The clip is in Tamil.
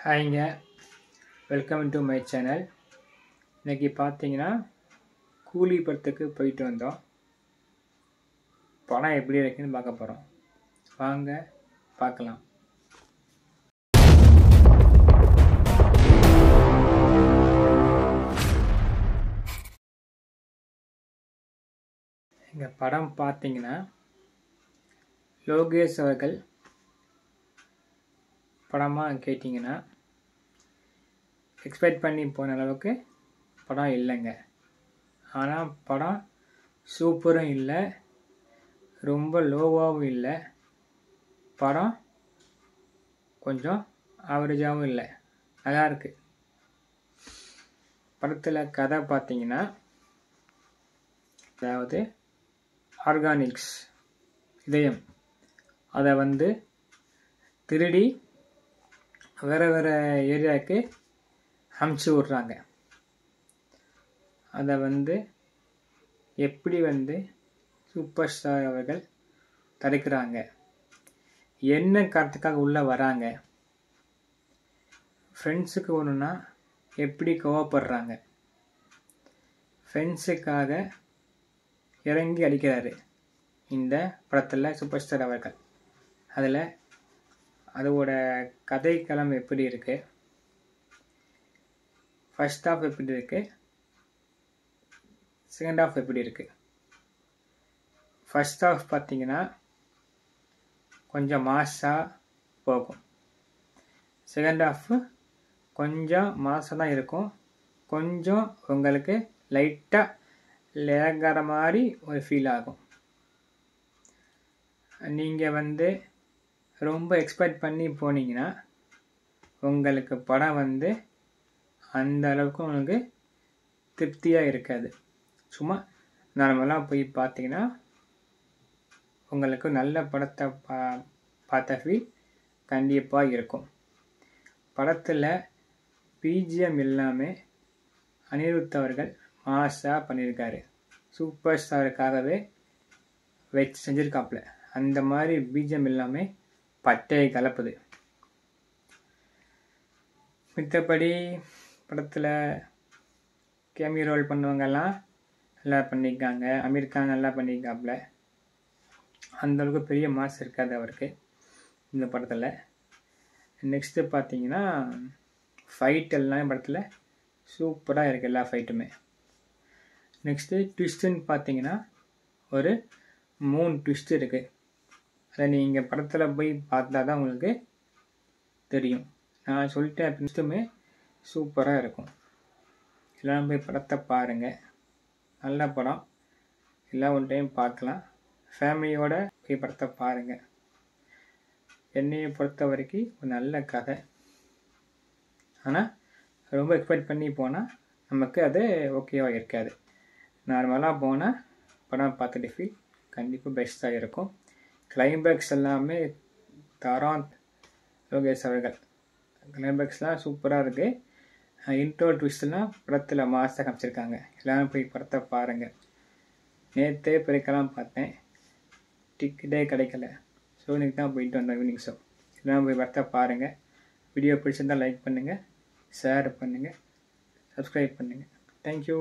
ஹாய்ங்க, வெல்கம் டு மை சேனல். இன்றைக்கி பார்த்தீங்கன்னா கூலி படத்துக்கு போயிட்டு வந்தோம். படம் எப்படி இருக்குன்னு பார்க்க போகிறோம். வாங்க பார்க்கலாம். இந்த படம் பார்த்தீங்கன்னா லோகேஷ் அவர்கள் படமாக கேட்டிங்கன்னா எக்ஸ்பெக்ட் பண்ணி போன அளவுக்கு படம் இல்லைங்க. ஆனால் படம் சூப்பரும் இல்லை, ரொம்ப லோவாகவும் இல்லை. படம் கொஞ்சம் ஆவரேஜாகவும் இல்லை, நல்லாயிருக்கு. படத்தில் கதை பார்த்தீங்கன்னா, அதாவது ஆர்கானிக்ஸ் இதயம் அதை திருடி வேறு வேறு ஏரியாவுக்கு அமுச்சு விட்றாங்க. அதை எப்படி சூப்பர் ஸ்டார் அவர்கள் தடுக்கிறாங்க, என்ன காரணத்துக்காக உள்ளே வராங்க, ஃப்ரெண்ட்ஸுக்கு ஒன்றுனா எப்படி கோவப்படுறாங்க, ஃப்ரெண்ட்ஸுக்காக இறங்கி அடிக்கிறாரு இந்த படத்தில் சூப்பர் ஸ்டார் அவர்கள். அதில் அதோட கதைக்களம் எப்படி இருக்குது, ஃபர்ஸ்ட் ஹாஃப் எப்படி இருக்குது, செகண்ட் ஹாஃப் எப்படி இருக்குது. ஃபர்ஸ்ட் ஹாஃப் பார்த்தீங்கன்னா கொஞ்சம் மாஸாக போகும். செகண்ட் ஹாஃப் கொஞ்சம் மாஸாக தான் இருக்கும். கொஞ்சம் உங்களுக்கு லைட்டாக லேகார மாதிரி ஒரு ஃபீல் ஆகும். நீங்கள் ரொம்ப எக்ஸ்பெக்ட் பண்ணி போனீங்கன்னா உங்களுக்கு படம் அந்த அளவுக்கு உங்களுக்கு திருப்தியாக இருக்காது. சும்மா நார்மலாக போய் பார்த்தீங்கன்னா உங்களுக்கு நல்ல படத்தை பார்த்த ஃபீல் கண்டிப்பாக இருக்கும். படத்தில் பிஜிஎம் எல்லாமே அனிருத் அவர்கள் மாஸாக பண்ணியிருக்காரு. சூப்பர் ஸ்டாருக்காகவே வச்சு செஞ்சுருக்காப்புல. அந்த மாதிரி பிஜிஎம் எல்லாமே பட்டையை கலப்புது. மித்தபடி படத்தில் கேமியோ ரோல் பண்ணவங்கெல்லாம் நல்லா பண்ணியிருக்காங்க. அமீர் கான் நல்லா பண்ணியிருக்காப்புல. அந்தளவுக்கு பெரிய மாஸ் இருக்காது அவருக்கு இந்த படத்தில். நெக்ஸ்ட்டு பார்த்தீங்கன்னா ஃபைட் எல்லாம் படத்தில் சூப்பராக இருக்குது, எல்லா ஃபைட்டுமே. நெக்ஸ்ட்டு ட்விஸ்ட்டுன்னு பார்த்தீங்கன்னா ஒரு 3 ட்விஸ்ட் இருக்குது. அதை நீங்கள் படத்தில் போய் பார்த்தா தான் உங்களுக்கு தெரியும். நான் சொல்லிட்டேன், ட்விஸ்ட்டுமே சூப்பராக இருக்கும். எல்லாம் போய் படத்தை பாருங்கள், நல்ல படம். எல்லாம் ஒரு டைம் பார்க்கலாம். ஃபேமிலியோடு போய் படத்தை பாருங்கள். என்னையை பொறுத்த வரைக்கும் ஒரு நல்ல கதை. ஆனால் ரொம்ப எக்ஸ்பெக்ட் பண்ணி போனால் நமக்கு அது ஓகேவாக இருக்காது. நார்மலாக போனால் படம் பார்த்துட்டு ஃபீல் கண்டிப்பாக பெஸ்ட்டாக இருக்கும். கிளைமேக்ஸ் எல்லாமே தரம் லோகேஷ் அவர்கள். கிளைமேக்ஸ்லாம் சூப்பராக இருக்குது. இன்ட்ரோ ட்விஸ்ட்லாம் படத்தில் மாசாக காமிச்சிருக்காங்க. எல்லோரும் போய் படத்தை பாருங்கள். நேற்றே பிறக்கலாம் பார்த்தேன், டிக்கெட்டே கிடைக்கல. ஸோ இன்றைக்கி தான் போயிட்டு வந்தோம் ஈவினிங் ஷோ. எல்லோரும் போய் படத்தை பாருங்கள். வீடியோ பிடிச்சிருந்தால் லைக் பண்ணுங்கள், ஷேர் பண்ணுங்கள், சப்ஸ்கிரைப் பண்ணுங்கள். தேங்க்யூ.